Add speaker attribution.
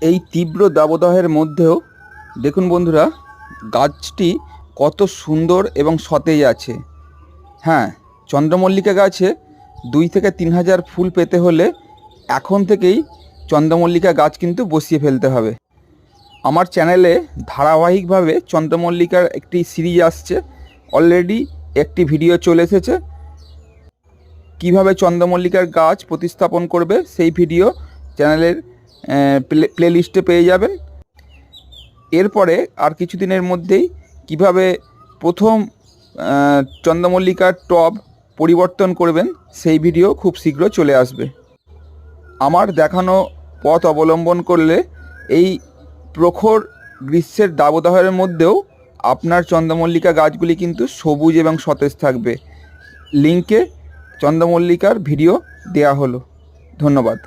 Speaker 1: এই তীব্র দাবদাহের মধ্যেও দেখুন বন্ধুরা, গাছটি কত সুন্দর এবং সতেজ আছে। হ্যাঁ, চন্দ্রমল্লিকা গাছে 2 থেকে 3 হাজার ফুল পেতে হলে এখন থেকেই চন্দ্রমল্লিকা গাছ কিন্তু বসিয়ে ফেলতে হবে। আমার চ্যানেলে ধারাবাহিকভাবে চন্দ্রমল্লিকার একটি সিরিজ আসছে, অলরেডি একটি ভিডিও চলে এসেছে। কিভাবে চন্দ্রমল্লিকার গাছ প্রতিস্থাপন করবে সেই ভিডিও চ্যানেলের প্লেলিস্টে পেয়ে যাবেন। এরপরে আর কিছুদিনের মধ্যেই কিভাবে প্রথম চন্দ্রমল্লিকার টব পরিবর্তন করবেন সেই ভিডিও খুব শীঘ্র চলে আসবে। আমার দেখানো পথ অবলম্বন করলে এই প্রখর গ্রীষ্মের দাবদাহের মধ্যেও আপনার চন্দ্রমল্লিকা গাছগুলি কিন্তু সবুজ এবং সতেজ থাকবে। লিঙ্কে চন্দ্রমল্লিকার ভিডিও দেয়া হলো। ধন্যবাদ।